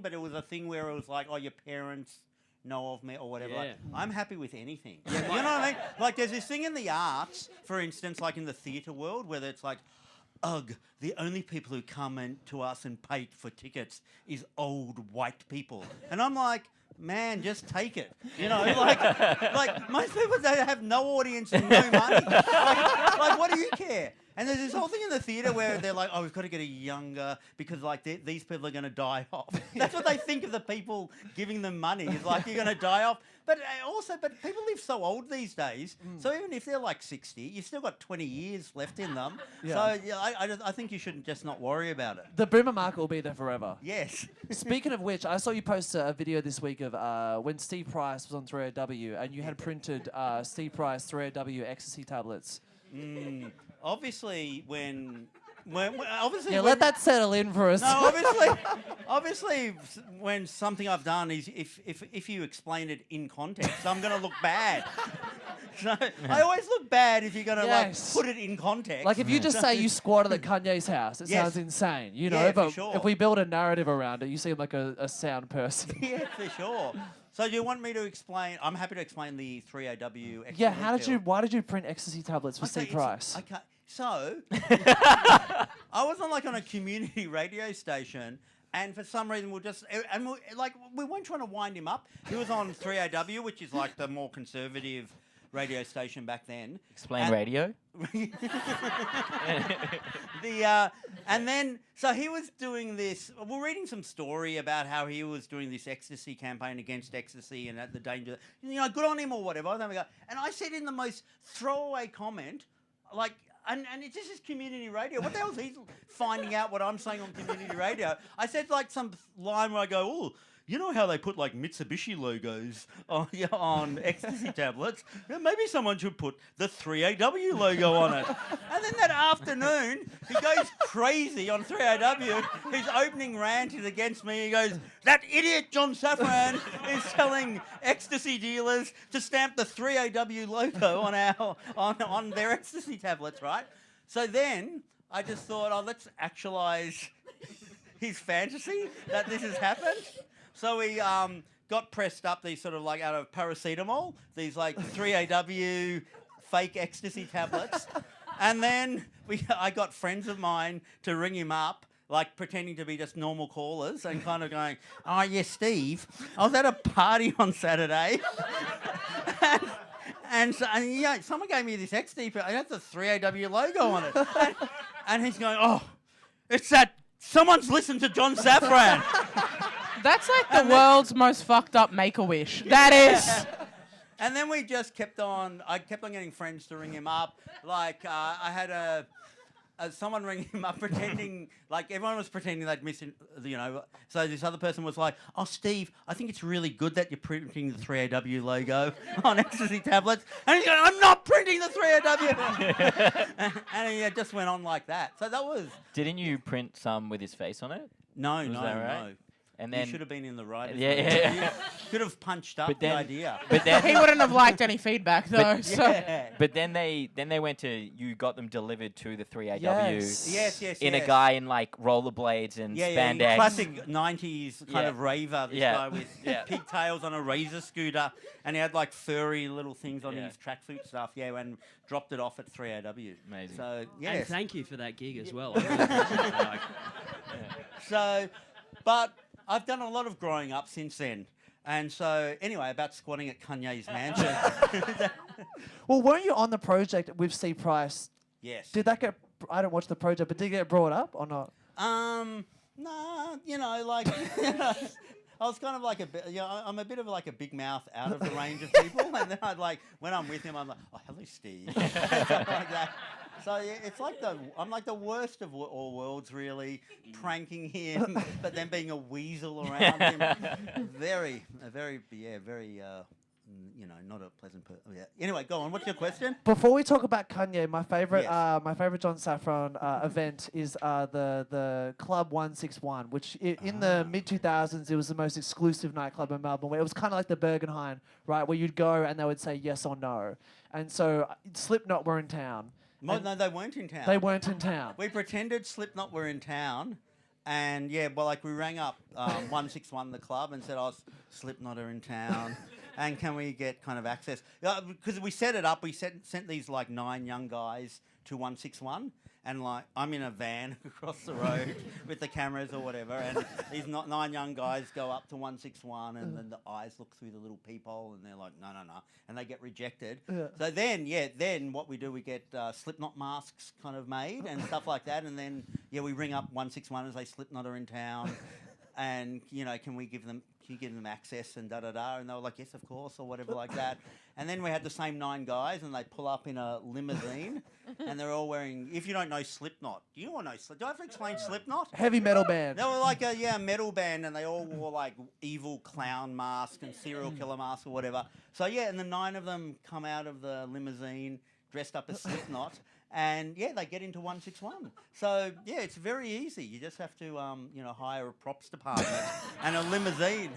but it was a thing where it was like, oh, your parents know of me or whatever. Yeah. Like, I'm happy with anything. You know what I mean? Like, there's this thing in the arts, for instance, like in the theatre world, where it's like, ugh, the only people who come in to us and pay for tickets is old white people. And I'm like, man, just take it. You know, like most people, they have no audience and no money. Like, what do you care? And there's this whole thing in the theatre where they're like, oh, we've got to get a younger because like these people are going to die off. That's what they think of the people giving them money. Is like, you're going to die off. But but people live so old these days. So even if they're like 60, you've still got 20 years left in them. Yeah. So yeah, I think you should just not worry about it. The boomer market will be there forever. Yes. Speaking of which, I saw you post a video this week of when Steve Price was on 3AW and you had printed Steve Price 3AW ecstasy tablets. Obviously, when let that settle in for us. No, obviously, when something I've done is if you explain it in context, I'm going to look bad. So I always look bad if you're going to like put it in context. Like if you just say you squatted at Kanye's house, it sounds insane, you know. But if we build a narrative around it, you seem like a sound person. Yeah, for sure. So do you want me to explain? I'm happy to explain the 3AW. Yeah, why did you print ecstasy tablets for Steve Price? Okay, so I was on a community radio station, and for some reason we weren't trying to wind him up. He was on 3AW, which is like the more conservative radio station back then. Explain radio. And then so he was doing this. We're reading some story about how he was doing this ecstasy campaign against ecstasy and at the danger. You know, good on him or whatever. And I said in the most throwaway comment, like. And it's just his community radio. What the hell is he finding out what I'm saying on community radio? I said like some line where I go, oh, you know how they put like Mitsubishi logos on ecstasy tablets? Yeah, maybe someone should put the 3AW logo on it. And then that afternoon, he goes crazy on 3AW. His opening rant is against me. He goes, that idiot John Safran is telling ecstasy dealers to stamp the 3AW logo on their ecstasy tablets, right? So then I just thought, oh, let's actualize his fantasy that this has happened. So we got pressed up these sort of like out of paracetamol, these like 3AW fake ecstasy tablets. And then I got friends of mine to ring him up, like pretending to be just normal callers and kind of going, oh, yeah, Steve, I was at a party on Saturday. And someone gave me this ecstasy, and that's a 3AW logo on it. And he's going, oh, it's that someone's listened to John Safran. That's like the world's most fucked up Make-A-Wish. That is. And then we just kept on. I kept on getting friends to ring him up. Like I had someone ring him up pretending, like everyone was pretending they'd missed, you know. So this other person was like, "Oh, Steve, I think it's really good that you're printing the 3AW logo on ecstasy tablets." And he's going, "I'm not printing the 3AW." And he just went on like that. So that was. Didn't you print some with his face on it? No. And then you should have been in the right. Yeah. You could have punched up the idea. But then he wouldn't have liked any feedback though. But then they went to, you got them delivered to the 3AW. Yes. In a guy in like rollerblades and spandex. Classic 90s kind of raver. This guy with pigtails on a razor scooter, and he had like furry little things on his tracksuit stuff. Yeah, and dropped it off at 3AW. Amazing. So yes. And thank you for that gig as well. I really appreciate it. So, but I've done a lot of growing up since then. And so, anyway, about squatting at Kanye's mansion. Well, weren't you on the project with Steve Price? Yes. Did that get... I don't watch the project, but did it get brought up or not? Nah, you know, like... I was kind of like I'm a bit of like a big mouth out of the range of people. And then I'd like, when I'm with him, I'm like, oh, hello, Steve. Something like that. So yeah, it's like I'm like the worst of all worlds, really, pranking him, but then being a weasel around him. Very, you know, not a pleasant person. Oh, yeah. Anyway, go on. What's your question? Before we talk about Kanye, my favorite John Safran event is the Club 161, which in the mid 2000s it was the most exclusive nightclub in Melbourne. Where it was kind of like the Bergenheim, right, where you'd go and they would say yes or no. And so Slipknot were in town. No, they weren't in town. They weren't in town. We pretended Slipknot were in town, And yeah, well, like we rang up 161 the club and said, "Oh, Slipknot are in town, and can we get kind of access?" Because we set it up, we sent these like 9 young guys to 161, and like I'm in a van across the road with the cameras or whatever, and these 9 young guys go up to 161, and then the eyes look through the little peephole, and they're like, "No, no, no," and they get rejected. Yeah. So then what we do, we get Slipknot masks kind of made and stuff like that, and then we ring up 161 and say Slipknot are in town, and can you give them access and da da da, and they were like, "Yes, of course," or whatever like that. And then we had the same 9 guys, and they pull up in a limousine, and they're all wearing. If you don't know Slipknot, do you all know Slipknot? Do I have to explain Slipknot? Heavy metal band. They were like a metal band, and they all wore like evil clown masks and serial killer masks or whatever. So and the 9 of them come out of the limousine dressed up as Slipknot. And they get into 161. So it's very easy. You just have to hire a props department and a limousine.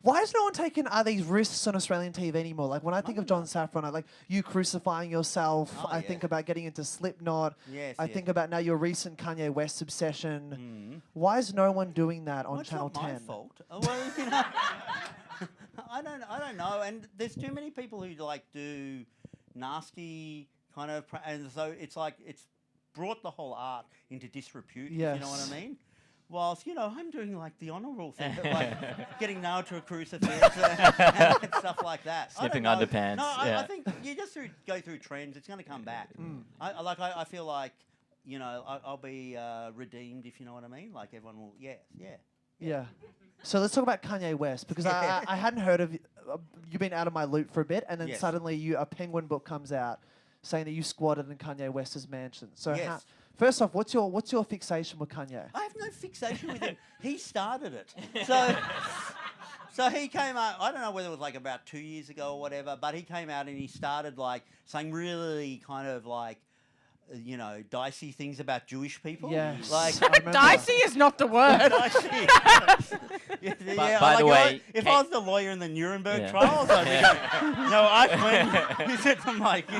Why is no one taking these risks on Australian TV anymore? Like when I think of John Safran, I like you crucifying yourself. I think about getting into Slipknot. Yes, I think about now your recent Kanye West obsession. Why is no one doing that on Channel 10? It's not my fault. Well, I don't know. And there's too many people who like do nasty kind of, and so it's like it's brought the whole art into disrepute. Yes. If you know what I mean? Whilst I'm doing like the honourable thing, like getting nailed to a crucifix and stuff like that. Sniffing I don't know. underpants. No, I think you just go through trends. It's going to come back. I feel like I'll be redeemed, if you know what I mean. Like everyone will. Yeah. So let's talk about Kanye West, because I hadn't heard of you've been out of my loop for a bit, and then Yes. suddenly a Penguin book comes out saying that you squatted in Kanye West's mansion. So Yes. first off, what's your fixation with Kanye? I have no fixation with him. He started it. So he came out, I don't know whether it was like about 2 years ago or whatever, but he came out and he started like saying really kind of like, dicey things about Jewish people. Yes. Like, I remember. Dicey is not the word. dicey. By the way, if I was the lawyer in the Nuremberg trials, I'd be going, no, I win. He said to Mike,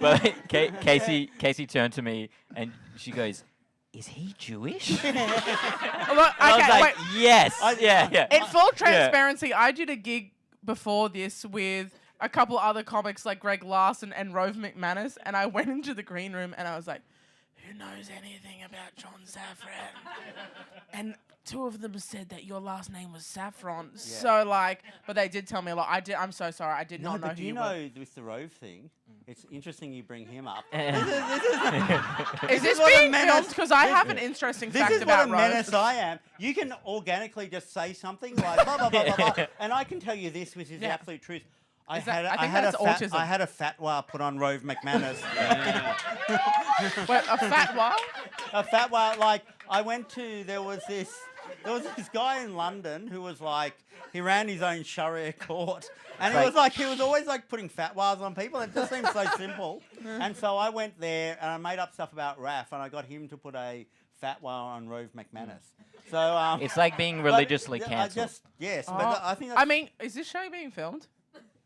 But Casey turned to me and she goes, "Is he Jewish?" Look, I was okay, like, wait. "Yes, yeah." In full transparency, I did a gig before this with a couple other comics like Greg Larson and Rove McManus, and I went into the green room and I was like, "Who knows anything about John Safran?" And 2 of them said that your last name was Saffron. Yeah. So like, but they did tell me a lot. I'm so sorry. I did not know but who you you know with the Rove thing, it's interesting you bring him up. were. Is this what a being menace- filmed? Because I have an interesting This fact is about what a menace Rove. I am. You can organically just say something like blah, blah, blah, blah, blah, and I can tell you this, which is the absolute truth. I Is that- had, I I, think had a that's fat, autism. I had a fatwa put on Rove McManus. Wait, a fatwa? A fatwa, like, I went to, there was this guy in London who was like, he ran his own Sharia court. And he was always like putting fatwas on people. It just seems so simple. And so I went there and I made up stuff about RAF and I got him to put a fatwa on Rove McManus. So It's like being religiously but, cancelled. But I think that's, I mean, is this show being filmed?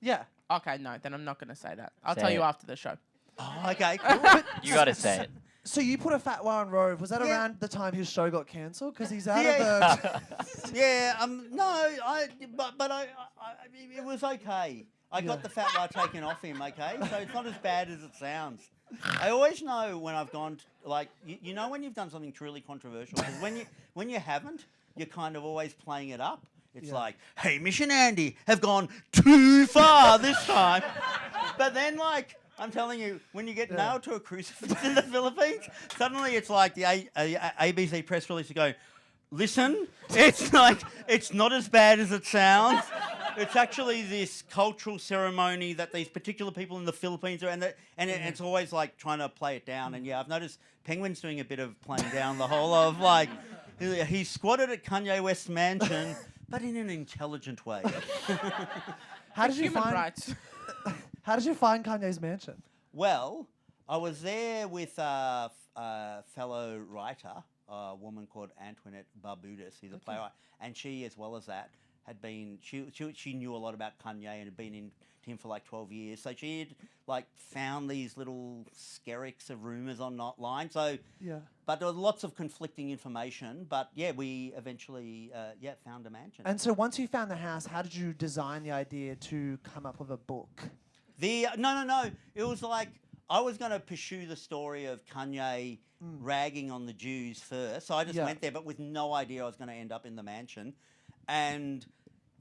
Yeah. Okay, no, then I'm not going to say that. I'll Say tell you it. after the show. oh, okay, cool. You got to say it. So you put a fatwa on Rove. Was that Yeah. around the time his show got cancelled? Because he's out Yeah. of the... but it was okay. I got the fatwa taken off him, okay? So it's not as bad as it sounds. I always know when I've gone, like, you know when you've done something truly controversial. Because when you haven't, you're kind of always playing it up. It's like, Hamish and Andy have gone too far this time. But then, like, I'm telling you, when you get nailed to a crucifix in the Philippines, suddenly it's like the ABC press release to go, listen, it's not as bad as it sounds. It's actually this cultural ceremony that these particular people in the Philippines are, and it's always like trying to play it down. And yeah, I've noticed Penguin's doing a bit of playing down the whole of like, he squatted at Kanye West's mansion, but in an intelligent way. How did you Human find... rights. How did you find Kanye's mansion? Well, I was there with a fellow writer, a woman called Antoinette Barbudas, who's a playwright, and she, as well as that, had been, she knew a lot about Kanye and had been in him for like 12 years. So she had like found these little skerricks of rumours online. So, but there was lots of conflicting information. But yeah, we eventually, found a mansion. And so once you found the house, how did you design the idea to come up with a book? No. It was like, I was going to pursue the story of Kanye ragging on the Jews first. So I just went there, but with no idea I was going to end up in the mansion. And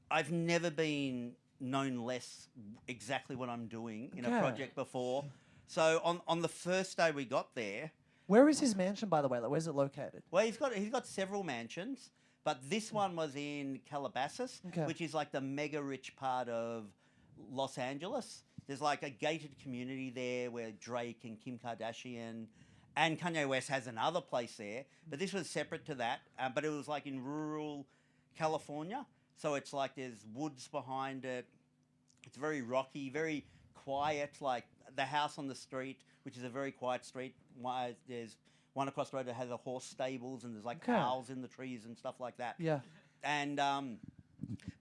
I've never been known less exactly what I'm doing in a project before. So on the first day we got there... Where is his mansion, by the way? Like, where's it located? Well, he's got several mansions, but this one was in Calabasas, which is like the mega rich part of Los Angeles. There's like a gated community there where Drake and Kim Kardashian and Kanye West has another place there, but this was separate to that, but it was like in rural California. So it's like there's woods behind it. It's very rocky, very quiet, like the house on the street, which is a very quiet street. There's one across the road that has a horse stables and there's like owls in the trees and stuff like that. Yeah. And,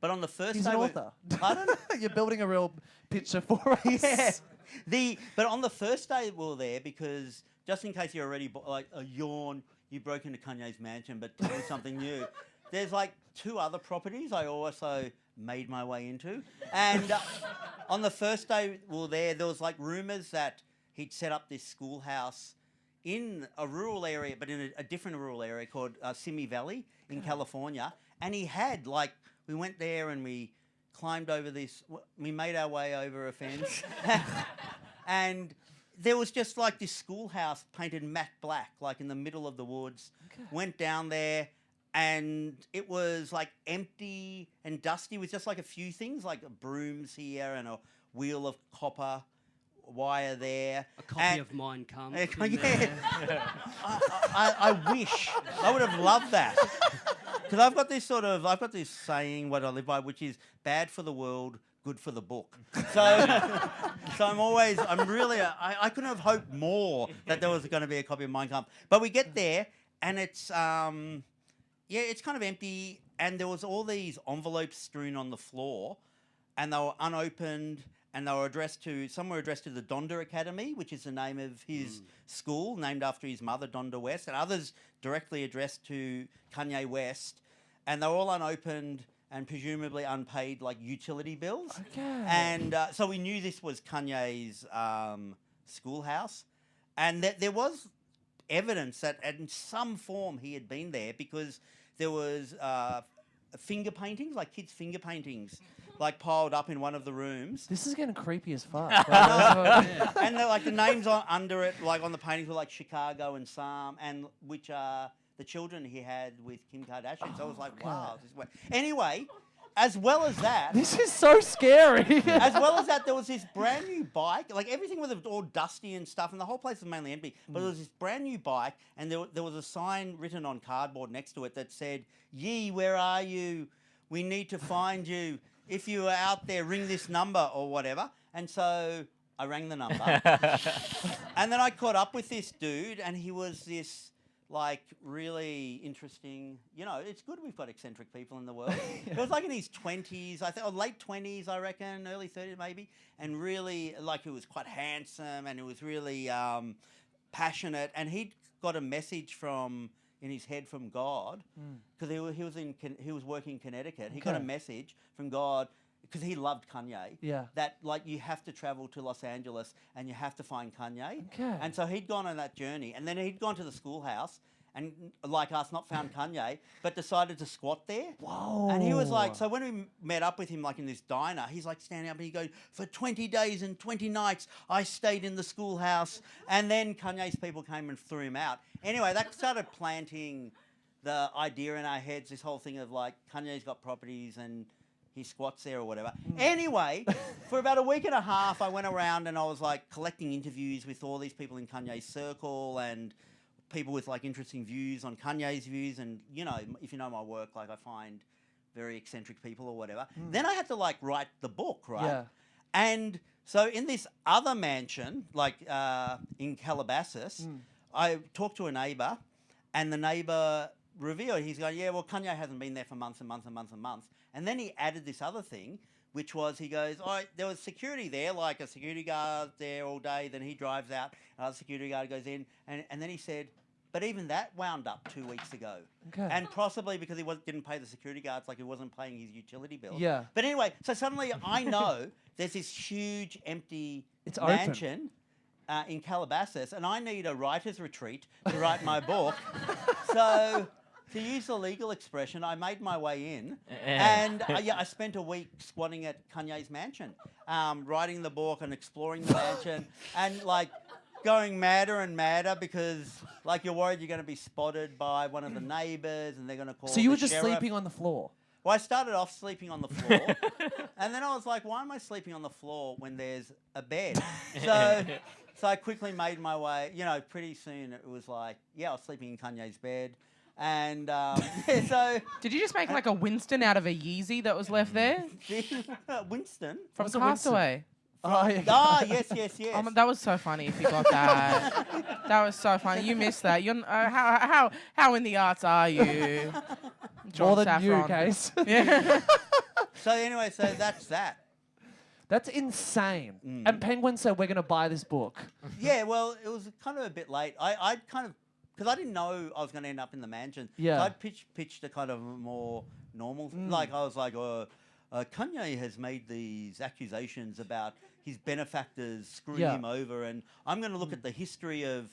but on the first He's day... an author. Pardon? You're building a real picture for us. Yeah. But on the first day we were there, because just in case you're already like a yawn, you broke into Kanye's mansion, but tell me something new. There's like 2 other properties I also made my way into. And on the first day we were there was like rumours that he'd set up this schoolhouse in a rural area, but in a different rural area called Simi Valley in California. And he had like, we went there and we climbed over this, we made our way over a fence. And there was just like this schoolhouse painted matte black, like in the middle of the woods. Went down there. And it was like empty and dusty with just like a few things, like brooms here and a wheel of copper wire there. A copy of Mein Kampf. I wish. I would have loved that. Because I've got this saying, what I live by, which is bad for the world, good for the book. So I couldn't have hoped more that there was going to be a copy of Mein Kampf. But we get there and it's... it's kind of empty, and there was all these envelopes strewn on the floor, and they were unopened, and they were addressed to the Donda Academy, which is the name of his school, named after his mother, Donda West, and others directly addressed to Kanye West, and they were all unopened and presumably unpaid, like, utility bills. And so we knew this was Kanye's schoolhouse, and there was evidence that in some form he had been there, because there was finger paintings, like kids' finger paintings, like piled up in one of the rooms. This is getting creepy as fuck. And like the names under it, like on the paintings, were like Chicago and Sam, and which are the children he had with Kim Kardashian. So I was like, wow. Anyway, as well as that... This is so scary. As well as that, there was this brand new bike. Like, everything was all dusty and stuff, and the whole place was mainly empty. But there was this brand new bike, and there was a sign written on cardboard next to it that said, "Yee, where are you? We need to find you. If you are out there, ring this number," or whatever. And so I rang the number. And then I caught up with this dude, and he was this... like, really interesting. You know, it's good we've got eccentric people in the world. It was like in his 20s, I think, or late 20s, I reckon, early 30s maybe, and really, like, he was quite handsome, and he was really passionate, and he'd got a message in his head from God, because he was working in Connecticut. He got a message from God, because he loved Kanye, that, like, you have to travel to Los Angeles and you have to find Kanye. And so he'd gone on that journey, and then he'd gone to the schoolhouse and, like us, not found Kanye, but decided to squat there. Whoa. And he was like, so when we met up with him, like, in this diner, he's, like, standing up and he goes, "For 20 days and 20 nights, I stayed in the schoolhouse." And then Kanye's people came and threw him out. Anyway, that started planting the idea in our heads, this whole thing of, like, Kanye's got properties and... he squats there or whatever. Anyway, for about a week and a half, I went around and I was like collecting interviews with all these people in Kanye's circle and people with like interesting views on Kanye's views. And, you know, if you know my work, like I find very eccentric people or whatever. Then I had to like write the book, right? And so in this other mansion, like in Calabasas, I talked to a neighbour, and the neighbour revealed, he's going, yeah, well, Kanye hasn't been there for months and months and months and months. And then he added this other thing, which was he goes, oh, there was security there, like a security guard there all day. Then he drives out, another security guard goes in. And then he said, but even that wound up 2 weeks ago. Okay. And possibly because he didn't pay the security guards, like he wasn't paying his utility bill. Yeah. But anyway, so suddenly I know there's this huge empty It's open. mansion in Calabasas, and I need a writer's retreat to write my book. So, to use the legal expression, I made my way in, and I spent a week squatting at Kanye's mansion, writing the book and exploring the mansion, and like going madder and madder because like you're worried you're going to be spotted by one of the neighbours and they're going to call. So you the were just sheriff. sleeping on the floor. Well, I started off sleeping on the floor, and then I was like, why am I sleeping on the floor when there's a bed? So I quickly made my way, pretty soon it was like, I was sleeping in Kanye's bed. And so... Did you just make like a Winston out of a Yeezy that was left there? Winston? From What's a Winston? Castaway. Oh, yeah. Ah, yes. Oh, that was so funny if you got that. That was so funny. You missed that. You're, how in the arts are you? John More than you, Safran. Case. Yeah. So anyway, so that's that. That's insane. And Penguin said, we're going to buy this book. Yeah, well, it was kind of a bit late. I kind of... Because I didn't know I was going to end up in the mansion. Yeah. So I pitched a kind of more normal... Like, I was like, Kanye has made these accusations about his benefactors screwing him over, and I'm going to look at the history of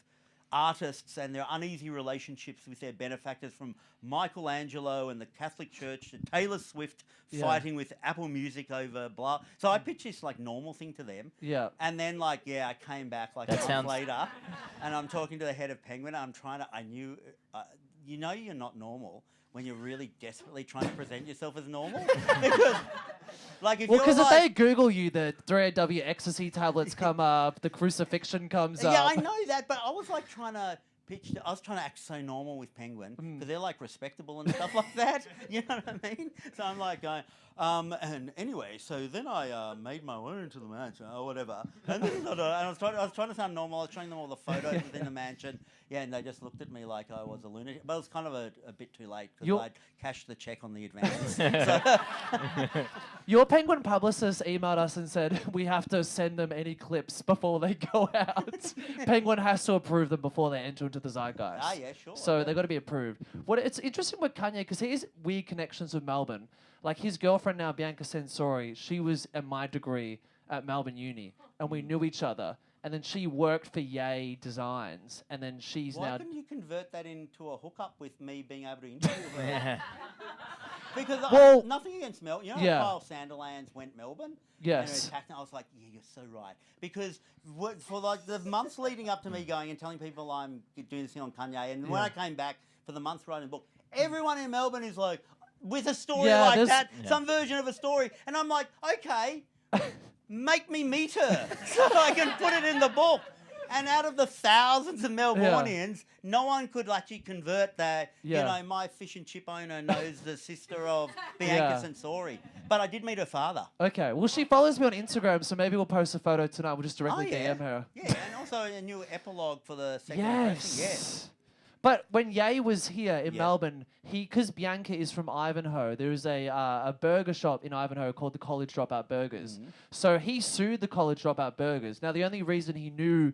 artists and their uneasy relationships with their benefactors, from Michelangelo and the Catholic Church to Taylor Swift fighting with Apple Music over blah. So I pitched this like normal thing to them. Yeah. And then I came back like a month later, and I'm talking to the head of Penguin. And I knew, you're not normal when you're really desperately trying to present yourself as normal. Because, like, if if they Google you, the 3AW ecstasy tablets come up, the crucifixion comes up. Yeah, I know that, but I was like trying to I was trying to act so normal with Penguin because they're like respectable and stuff like that. You know what I mean? So I'm like going, and anyway, so then I made my way into the mansion or whatever. And I was trying to sound normal. I was showing them all the photos within the mansion. Yeah, and they just looked at me like I was a lunatic. But it was kind of a bit too late because I'd cashed the check on the advance. Your Penguin publicist emailed us and said, we have to send them any clips before they go out. Penguin has to approve them before they enter into the zeitgeist. Ah, yeah, sure. So they've got to be approved. It's interesting with Kanye because he has weird connections with Melbourne. Like his girlfriend now, Bianca Sensori, she was at my degree at Melbourne Uni, and we knew each other. And then she worked for Ye Designs, and then she's Why now... couldn't you convert that into a hookup with me being able to interview her? Because nothing against Melbourne. You know Kyle Sanderlands went Melbourne? Yes. And I was like, yeah, you're so right. Because for like the months leading up to me going and telling people I'm doing this thing on Kanye, and when I came back for the month writing the book, everyone in Melbourne is like, with a story like that, some version of a story. And I'm like, okay, make me meet her so I can put it in the book. And out of the thousands of Melbournians, no one could actually convert that, my fish and chip owner knows the sister of Bianca Sensori. But I did meet her father. Okay, well, she follows me on Instagram, so maybe we'll post a photo tonight. We'll just directly DM her. Yeah, and also a new epilogue for the second impression. Yes. But when Ye was here in Melbourne, because Bianca is from Ivanhoe, there is a burger shop in Ivanhoe called the College Dropout Burgers. So he sued the College Dropout Burgers. Now, the only reason he knew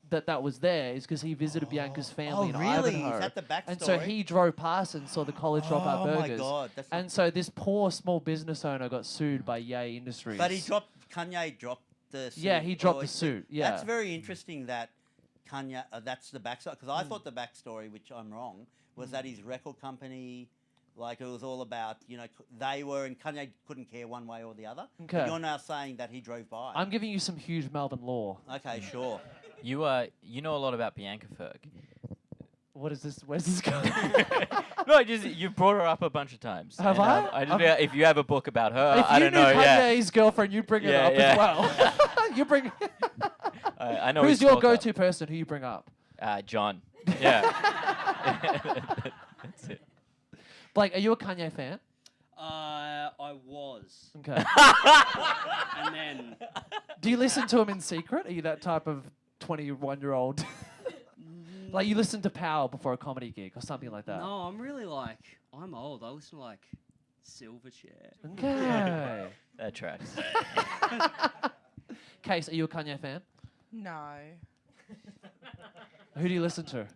that was there is because he visited Bianca's family in Ivanhoe. Is that the backstory? And so he drove past and saw the College Dropout Burgers. Oh, my God. And so this poor small business owner got sued by Ye Industries. But Kanye dropped the suit. Yeah, he dropped the suit. Yeah. That's very interesting that Kanye, that's the backstory. Because I thought the backstory, which I'm wrong, was that his record company, like it was all about, they were, and Kanye couldn't care one way or the other. Okay. But you're now saying that he drove by. I'm giving you some huge Melbourne lore. Okay, sure. You know a lot about Bianca Ferg. What is this? Where's this going? No, you brought her up a bunch of times. Have and, I? If you have a book about her, If I don't know. you knew Kanye's girlfriend, you bring it up as well. You bring. I know. Who's your go-to person? Who you bring up? John. Yeah. That's it. Blake, are you a Kanye fan? I was. Okay. And then... Do you listen to him in secret? Are you that type of 21-year-old? Like you listen to Power before a comedy gig or something like that. No, I'm really like, I'm old. I listen to like Silverchair. Okay. That tracks. Case, are you a Kanye fan? No. Who do you listen to?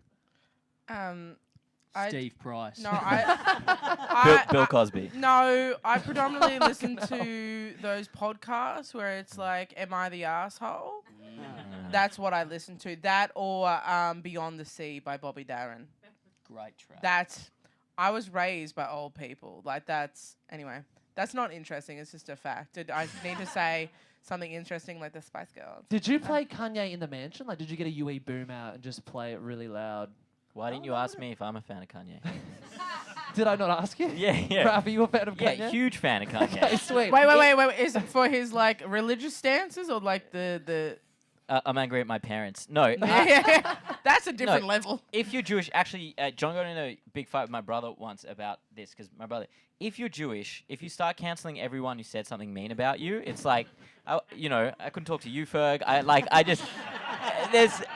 Steve Price. No, I Bill Cosby. No, I predominantly listen to those podcasts where it's like, "Am I the asshole?" That's what I listen to. That or Beyond the Sea by Bobby Darin. Great track. I was raised by old people. Like anyway. That's not interesting. It's just a fact. Did I need to say something interesting like the Spice Girls? Did you play Kanye in the mansion? Like, did you get a UE boom out and just play it really loud? Why didn't you ask me if I'm a fan of Kanye? Did I not ask you? Yeah. Raph, are you a fan of Kanye? Yeah, huge fan of Kanye. Okay, sweet. Wait. Is it for his like religious stances or like the? I'm angry at my parents. No. That's a different level. If you're Jewish, actually, John got in a big fight with my brother once about this, because my brother, if you're Jewish, if you start cancelling everyone who said something mean about you, it's like, I couldn't talk to you, Ferg.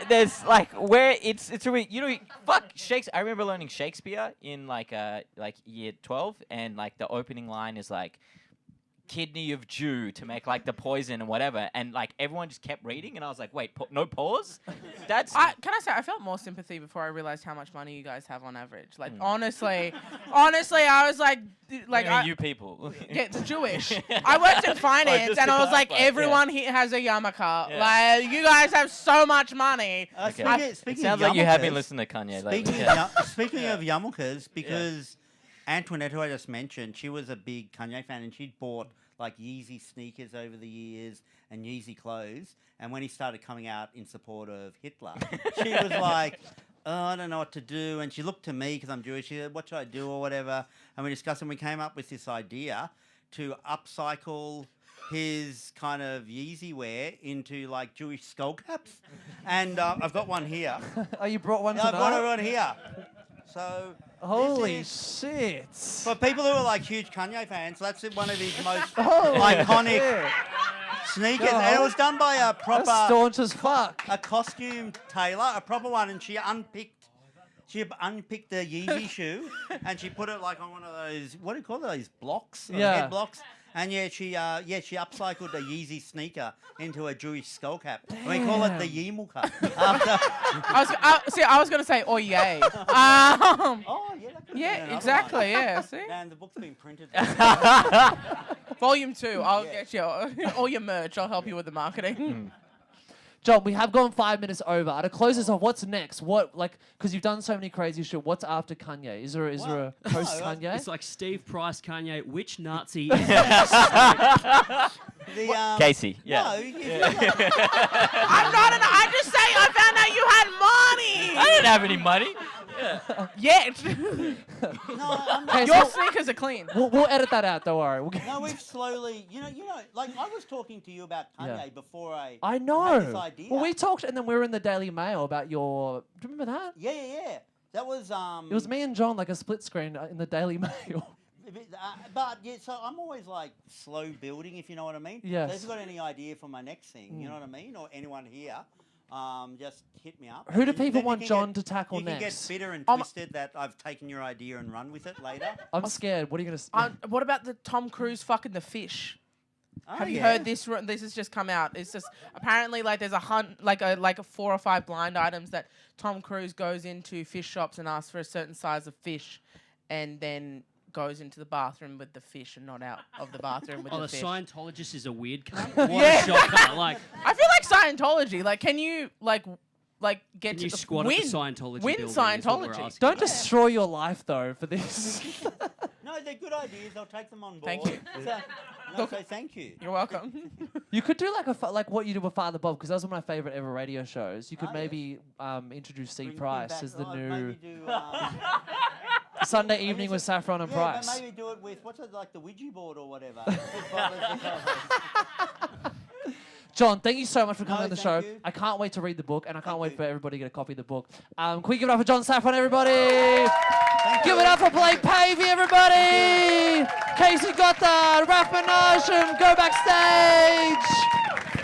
There's like, where it's really, fuck Shakespeare. I remember learning Shakespeare in like year 12, and like the opening line is like, kidney of Jew to make like the poison and whatever, and like everyone just kept reading, and I was like, wait, no pause? That's Can I say I felt more sympathy before I realized how much money you guys have on average. Like honestly, I was like you people. Yeah, Jewish. I worked in finance, and I was like, everyone here has a yarmulke. Yeah. Like you guys have so much money. Okay. Speaking It sounds of like you have been yarmulkes- listening to Kanye lately. Speaking of yarmulkes, because Antoinette, who I just mentioned, she was a big Kanye fan, and she'd bought like Yeezy sneakers over the years and Yeezy clothes. And when he started coming out in support of Hitler, she was like, "Oh, I don't know what to do." And she looked to me because I'm Jewish. She said, "What should I do?" or whatever. And we discussed, and we came up with this idea to upcycle his kind of Yeezy wear into like Jewish skull caps. And I've got one here. Oh, you brought one I've tonight? got one here. So Holy this shit. for people who are like huge Kanye fans, that's one of his most Holy iconic shit. sneakers. God. And it was done by a That's proper, staunch as fuck. a costume tailor, a proper one, and she unpicked the Yeezy shoe, and she put it like on one of those, what do you call those blocks? Yeah. Head blocks. And she upcycled a Yeezy sneaker into a Jewish skull cap. And we call it the Yeemulka. I was gonna say, oh yay. Oh, yeah. That could've been Yeah, another exactly. one. Yeah. See. And the book's been printed. Volume 2. I'll get you all your merch. I'll help you with the marketing. John, we have gone 5 minutes over. To close this off, what's next? Because you've done so many crazy shit. What's after Kanye? Is there a post Kanye? It's like Steve Price, Kanye. Which Nazi? Casey, yeah. No, I'm not an. I just say I found out you had money. I didn't have any money. Yet. I'm Okay, Your so sneakers are clean. we'll edit that out. Don't worry. No, we've slowly, like I was talking to you about Kanye Yeah. before I I had know. this idea. Well, we talked, and then we were in the Daily Mail about your. Do you remember that? Yeah. That was It was me and John, like a split screen in the Daily Mail. But yeah, so I'm always like slow building, if you know what I mean. Yes. So if you've got any idea for my next thing, you know what I mean, or anyone here, just hit me up. Who do Then people you want can John get- to tackle You can get next? bitter and Um, twisted that I've taken your idea and run with it later. I'm scared. What are you gonna? What about the Tom Cruise fucking the fish? Oh, Have you yeah. heard this? This has just come out. It's just apparently like there's a 4 or 5 blind items that Tom Cruise goes into fish shops and asks for a certain size of fish, and then goes into the bathroom with the fish and not out of the bathroom with Oh, the the fish. Scientologist is a weird cunt. What Yeah. a shocker! Like, I feel like Scientology. Like, can you get can to you the squat win? at the Scientology Win building is what we're Scientology. asking. Don't destroy your life though for this. No, they're good ideas. I'll take them on board. Thank you. So thank you. You're welcome. You could do like what you did with Father Bob, because that was one of my favorite ever radio shows. You could Oh, yeah. maybe introduce C. Bring him Price back. as the Oh, new maybe do, Sunday evening with Safran and yeah, Price. but maybe do it with what's it like the Ouija board or whatever. John, thank you so much for coming No, on the show. thank you. I can't wait to read the book, and I can't Thank wait you. for everybody to get a copy of the book. Can we give it up for John Safran, everybody? Thank Give you. it up for Blake Pavey, everybody! Casey Gothard, Minaj, go backstage!